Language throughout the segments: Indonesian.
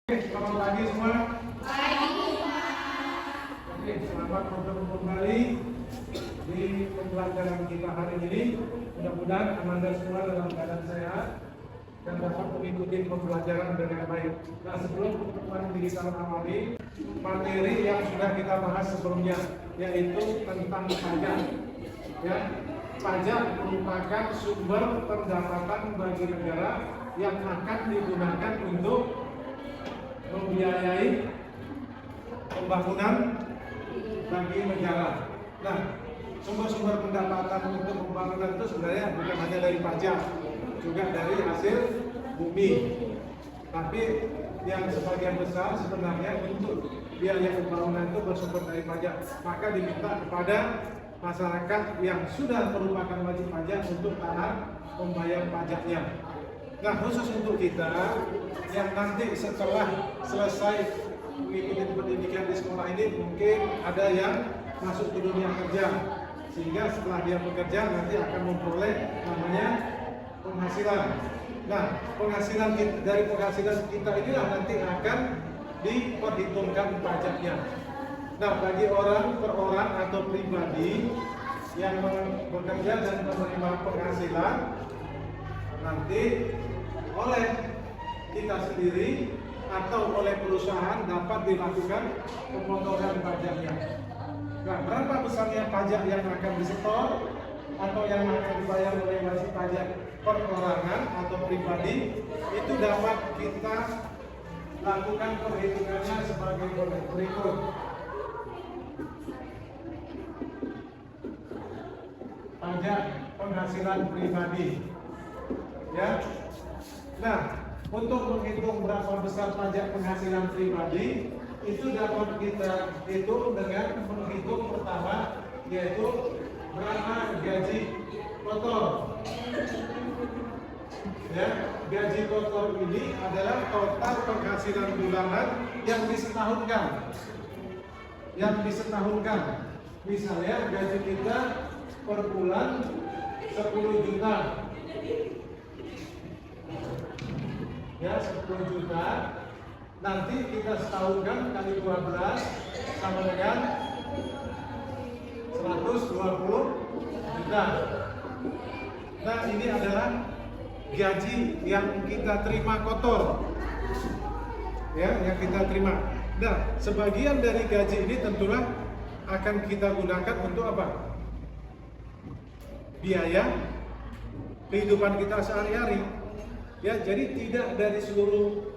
Selamat pagi semua. Pagi. Oke, selamat bertemu kembali di pembelajaran kita hari ini. Mudah-mudahan Anda semua dalam keadaan sehat dan dapat mengikuti pembelajaran dengan baik. Nah, sebelum pertemuan digital awali, materi yang sudah kita bahas sebelumnya, yaitu tentang pajak. Ya, pajak merupakan sumber pendapatan bagi negara yang akan digunakan untuk membiayai pembangunan bagi negara. Nah, sumber-sumber pendapatan untuk pembangunan itu sebenarnya bukan hanya dari pajak, juga dari hasil bumi. Tapi yang sebagian besar sebenarnya untuk biaya pembangunan itu bersumber dari pajak. Maka diminta kepada masyarakat yang sudah merupakan wajib pajak untuk taat membayar pajaknya. Nah, khusus untuk kita yang nanti setelah selesai mengikuti pendidikan di sekolah ini, mungkin ada yang masuk ke dunia kerja, sehingga setelah dia bekerja nanti akan memperoleh namanya penghasilan. Nah, dari penghasilan kita inilah nanti akan diperhitungkan pajaknya. Nah, bagi orang per orang atau pribadi yang bekerja dan menerima penghasilan, nanti oleh kita sendiri atau oleh perusahaan dapat dilakukan pemotongan pajaknya. Nah, berapa besarnya pajak yang akan disetor atau yang akan dibayar oleh wajib pajak perorangan atau pribadi, itu dapat kita lakukan perhitungannya sebagai berikut. Pajak penghasilan pribadi, ya. Nah, untuk menghitung berapa besar pajak penghasilan pribadi, itu dapat kita hitung dengan menghitung pertama, yaitu berapa gaji kotor. Ya, gaji kotor ini adalah total penghasilan bulanan yang disetahunkan. Misalnya gaji kita per bulan 10 juta. Ya, 10 juta. Nanti kita setahunkan kali 12 sama dengan 120 juta. Nah, ini adalah gaji yang kita terima kotor. Ya, yang kita terima. Nah, sebagian dari gaji ini tentulah akan kita gunakan untuk apa? Biaya kehidupan kita sehari-hari. Ya, jadi tidak dari seluruh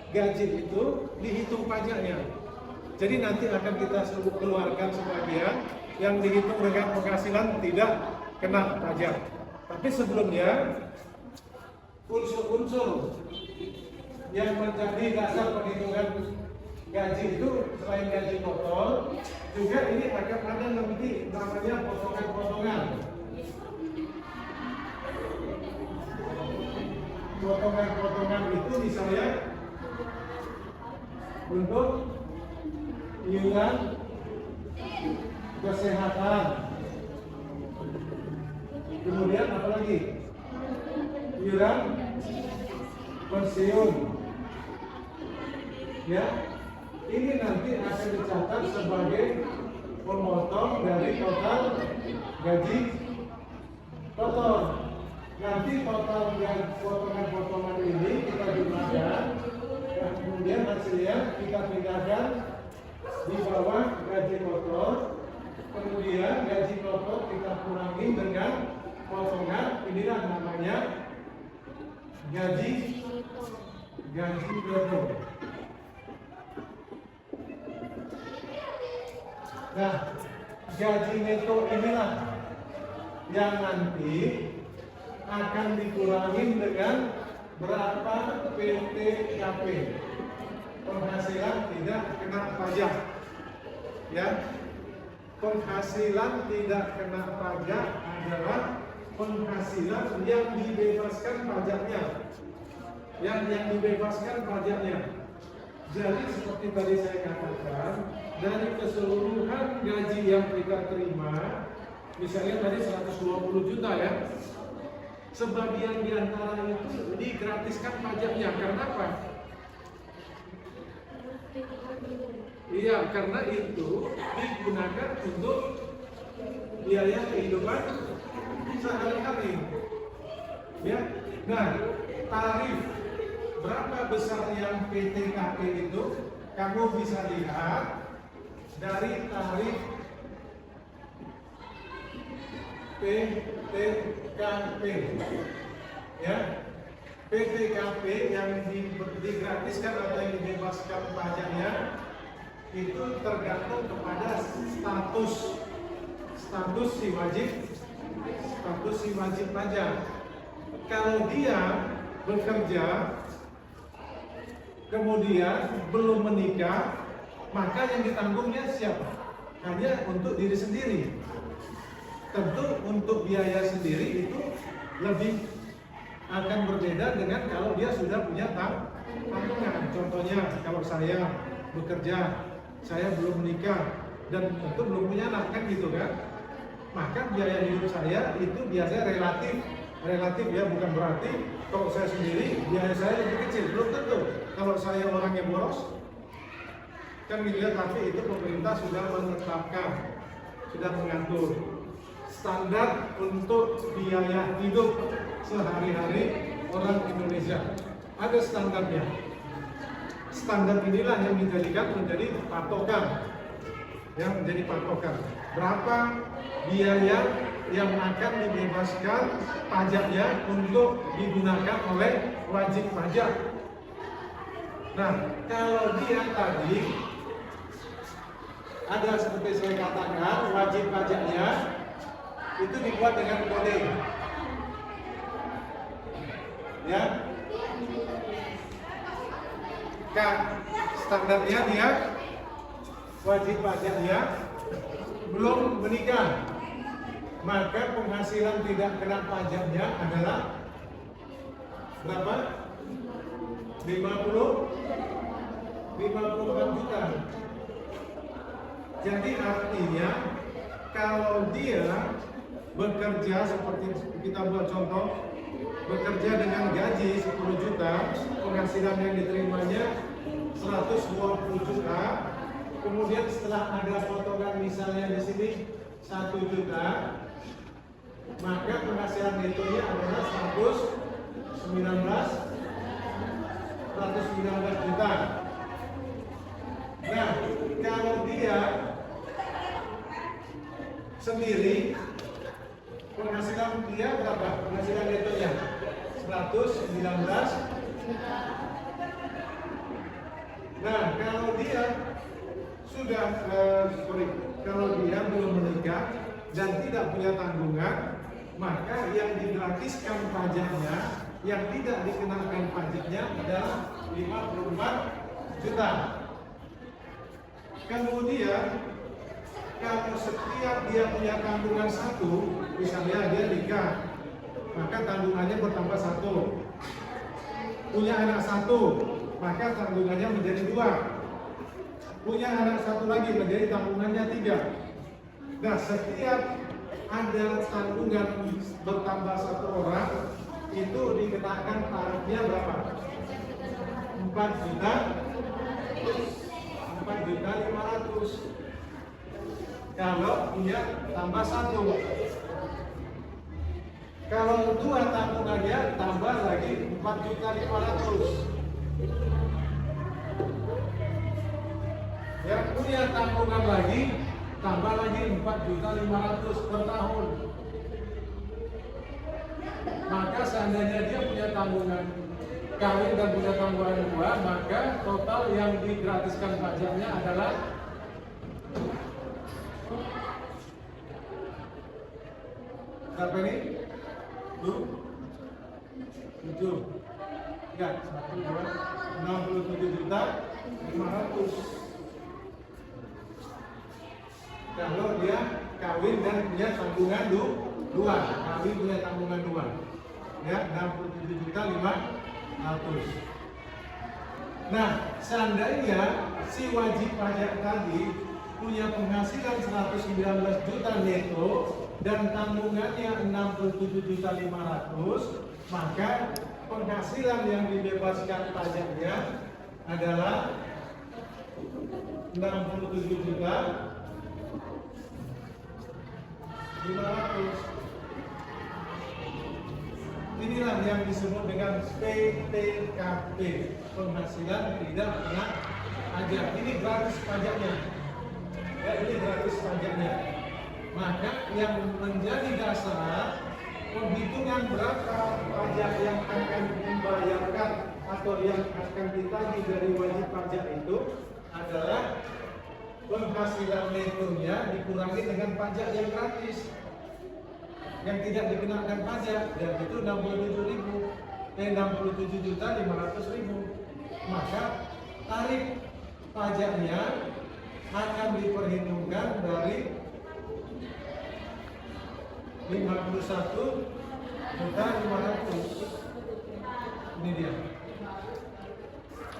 gaji itu dihitung pajaknya. Jadi nanti akan kita keluarkan sebagian yang dihitung dengan penghasilan tidak kena pajak. Tapi sebelumnya unsur-unsur yang menjadi dasar perhitungan gaji itu selain gaji kotor, juga ini akan ada nanti namanya potongan-potongan. Potongan-potongan itu misalnya untuk iuran kesehatan, kemudian apa lagi? Iuran pensiun. Ya, ini nanti akan dicatat sebagai pemotong dari total gaji kotor. Nanti total yang potongan-potongan ini kita gunakan, dan kemudian hasilnya kita pindahkan di bawah gaji kotor. Kemudian gaji kotor kita kurangi dengan potongan, inilah namanya gaji neto. Nah, gaji neto inilah yang nanti akan dikurangi dengan berapa PTKP, penghasilan tidak kena pajak. Ya, penghasilan tidak kena pajak adalah penghasilan yang dibebaskan pajaknya. Yang dibebaskan pajaknya. Jadi seperti tadi saya katakan, dari keseluruhan gaji yang kita terima, misalnya tadi 120 juta ya, sebagian diantara itu digratiskan pajaknya. Karena apa? Iya, karena itu digunakan untuk biaya kehidupan sehari-hari. Ya, nah tarif berapa besar yang PTKP itu kamu bisa lihat dari tarif PTKP. Ya, PTKP yang digratiskan atau yang dibebaskan pajaknya itu tergantung kepada status si wajib pajak. Kalau dia bekerja kemudian belum menikah, maka yang ditanggungnya siapa? Hanya untuk diri sendiri. Tentu untuk biaya sendiri itu lebih akan berbeda dengan kalau dia sudah punya tanggungan. Contohnya kalau saya bekerja, saya belum menikah dan tentu belum punya anak, kan gitu kan? Maka biaya hidup saya itu biasanya relatif ya, bukan berarti kalau saya sendiri biaya saya lebih kecil, belum tentu. Kalau saya orang yang boros, kan gitu ya, tapi itu pemerintah sudah menetapkan, sudah mengatur standar untuk biaya hidup sehari-hari orang Indonesia. Ada standarnya. Standar inilah yang dijadikan menjadi patokan. Yang menjadi patokan. Berapa biaya yang akan dibebaskan pajaknya untuk digunakan oleh wajib pajak. Nah, kalau dia tadi ada seperti saya katakan, wajib pajaknya itu dibuat dengan kode. Ya. Standarnya dia wajib pajaknya belum menikah, maka penghasilan tidak kena pajaknya adalah berapa? 54 juta. Jadi artinya kalau dia bekerja seperti kita buat contoh, bekerja dengan gaji 10 juta, penghasilan yang diterimanya 120 juta, kemudian setelah ada potongan misalnya di sini 1 juta, maka penghasilan netonya adalah 119 juta. Nah, kalau dia sendiri, penghasilan dia berapa? Penghasilan netonya 119. Nah, kalau dia sudah kalau dia belum menikah dan tidak punya tanggungan, maka yang digratiskan pajaknya, yang tidak dikenakan pajaknya adalah 54 juta. Kemudian kalau setiap dia punya tanggungan satu, misalnya dia nikah, maka tanggungannya bertambah 1. Punya anak 1, maka tanggungannya menjadi 2. Punya anak 1 lagi, menjadi tanggungannya 3. Nah, setiap ada tanggungan bertambah 1 orang, itu dikenakan tarifnya berapa? 4.500.000 kalau dia tambah 1. Kalau 2 tanggungannya tambah lagi 4.500.000. Yang punya tanggungan lagi tambah lagi 4.500.000 per tahun. Maka seandainya dia punya tanggungan kawin dan punya tanggungan 2, maka total yang digratiskan pajaknya adalah berapa ini? 7. Enggak, 67.500.000. Kalau dia kawin dan punya tanggungan 2, kawin punya tanggungan 2, ya 67.500.000. Nah, seandainya si wajib pajak tadi punya penghasilan 119 juta neto dan tanggungannya 67.500.000, maka penghasilan yang dibebaskan pajaknya adalah 67.500. Inilah yang disebut dengan PTKP, penghasilan tidak kena pajak. Ini gratis pajaknya. Ya, ini gratis pajaknya. Maka yang menjadi dasar penghitungan berapa pajak yang akan dibayarkan atau yang akan ditagih dari wajib pajak itu adalah penghasilan netonya dikurangi dengan pajak yang gratis, yang tidak dikenakan pajak, dan itu 67.500.000. Maka tarif pajaknya akan diperhitungkan dari 51.500.000. Ini dia.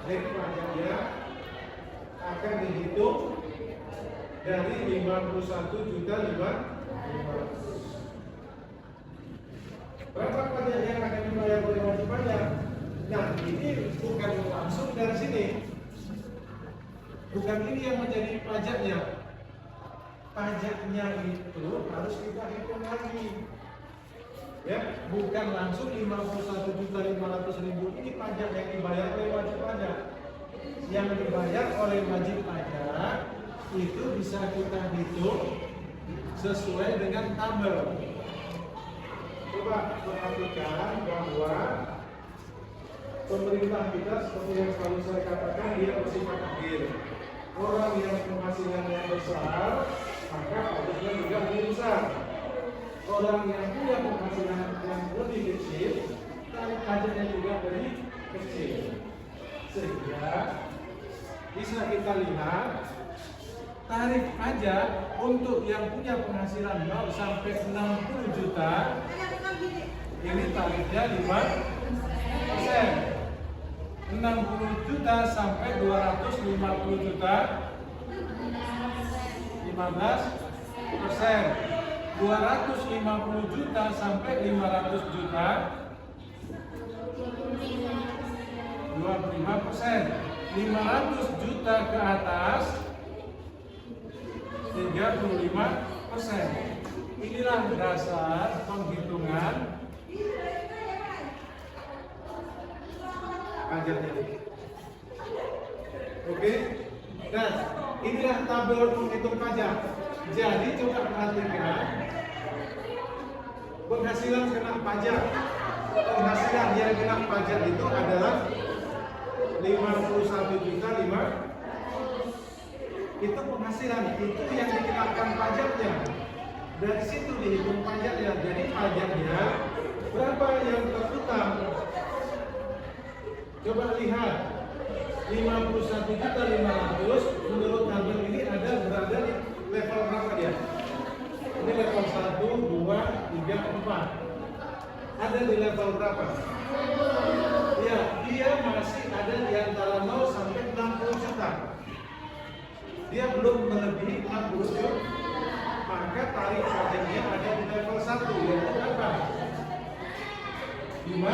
Tarif pajaknya akan dihitung dari 51.500.000. Berapa pajak yang akan dibayar oleh wajib pajak? Nah, ini bukan langsung dari sini. Bukan ini yang menjadi pajaknya. Pajaknya itu harus kita hitung lagi. Ya, bukan langsung 51.500.000 ini pajak yang dibayar oleh wajib pajak. Yang dibayar oleh wajib pajak itu bisa kita hitung sesuai dengan tabel. Coba perhatikan bahwa pemerintah kita seperti yang selalu saya katakan, dia bersifat adil. Orang yang penghasilannya besar, maka pajaknya juga lebih besar. Orang yang punya penghasilan yang lebih kecil, tarif pajaknya juga lebih kecil. Sehingga bisa kita lihat tarif pajak untuk yang punya penghasilan 0 sampai 60 juta ini tarifnya 5%. 60 juta sampai 250 juta 15%. 250 juta sampai 500 juta 25%. 500 juta ke atas 35%. Inilah dasar penghitungan pajaknya. Oke. Nah, inilah tabel penghitung pajak. Jadi coba perhatikan penghasilan kena pajak. Penghasilan yang kena pajak itu adalah 51.500.000. Itu penghasilan, itu yang dikenakan pajaknya. Dari situ dihitung pajaknya. Jadi pajaknya berapa yang terutang? Coba lihat, 51.500.000 menurut tabel ini ada berada di level berapa dia? Ini level 1, 2, 3, 4. Ada di level berapa? Ya, dia masih ada di antara 0 sampai 60 juta. Dia belum melebihi 60 juta. Maka tarif pajaknya ada di level 1, yaitu berapa? 5%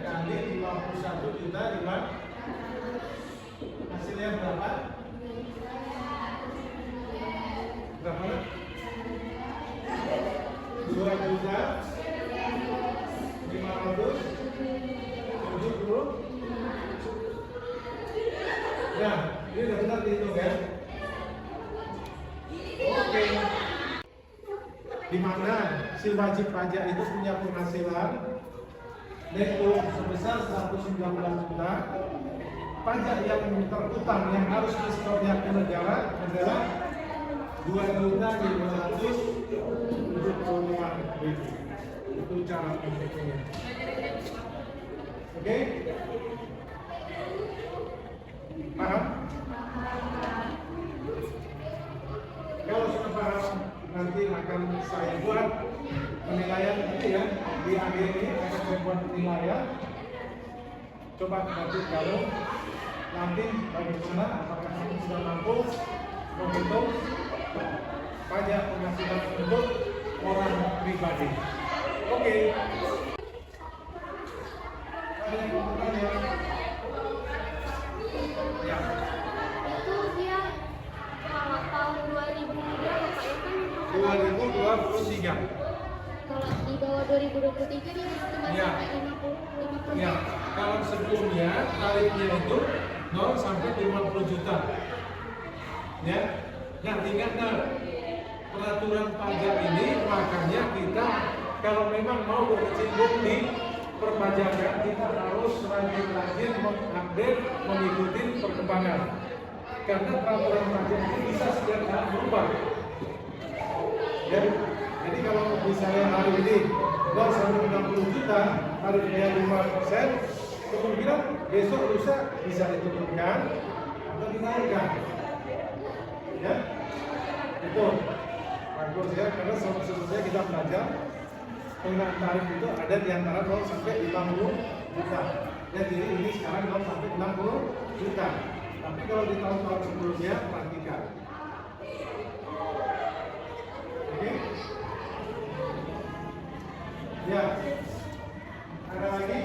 kali 51 juta 5. Hasilnya berapa? Berapa? 2.570. Nah, ini udah benar dihitung ya. Oke. Di mana si wajib pajak itu punya penghasilan neto sebesar 119 juta. Pajak yang terutang yang harus disetornya ke negara adalah 2.575.000. Itu cara menghitungnya. Oke? Paham? Kalau sudah paham, nanti akan saya buat penilaian nanti ya. Di akhir ini akan saya buat penilaian. Coba nanti kalau nanti bagaimana, apakah nanti sudah mampu menghitung pajak penghasilan untuk orang pribadi. Oke. Ada yang mau bertanya? 2023. Kalau di bawah 2023 dia cuma Ya. sampai 50 Ya, kalau sebelumnya tarifnya itu 0 sampai 50 juta. Ya. Nah, ingat peraturan pajak ini makanya kita kalau memang mau berkecimpung di perpajakan kita harus rajin-rajin mengupdate, mengikuti perkembangan. Karena peraturan pajak ini bisa setiap saat berubah. Ya, jadi kalau misalnya hari ini 0 sampai 60 juta, tarifnya 5%, kemungkinan besok lusa bisa diturunkan atau dinaikkan. Ya, itu bagus ya, karena sebetulnya kita belajar penggunaan tarif itu ada di antara 0 sampai 50 juta. Ya, jadi ini sekarang 0 sampai 60 juta. Tapi kalau di tahun-tahun sebelumnya perhatikan. Oke? Ya. Ada lagi?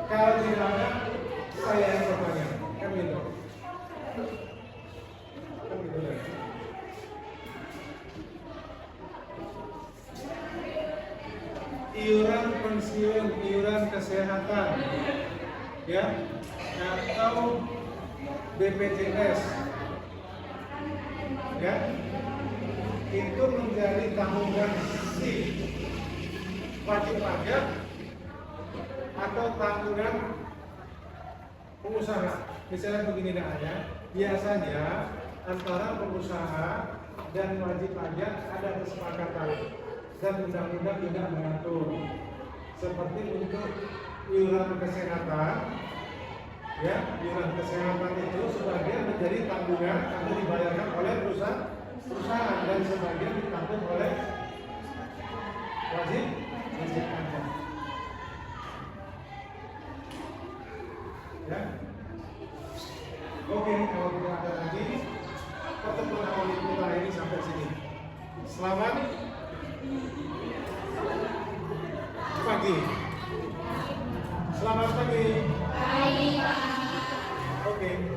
Kalau tidak ada, saya yang bertanya. Kan gitu. Kan gitu ya. Iuran pensiun, iuran kesehatan, ya, atau BPJS, ya, itu menjadi tanggungan si wajib pajak atau tanggungan pengusaha. Misalnya begini adanya, biasanya antara pengusaha dan wajib pajak ada kesepakatan dan undang-undang tidak mengatur. Seperti untuk iuran kesehatan, ya, iuran kesehatan itu sebagian menjadi tanggungan atau dibayarkan oleh perusahaan dan sebagian ditanggung oleh wajib pajak. Ya. Oke, kalau tidak ada lagi, pertemuan awal kita ini sampai sini. Selamat pagi. Selamat pagi. Hai. Oke.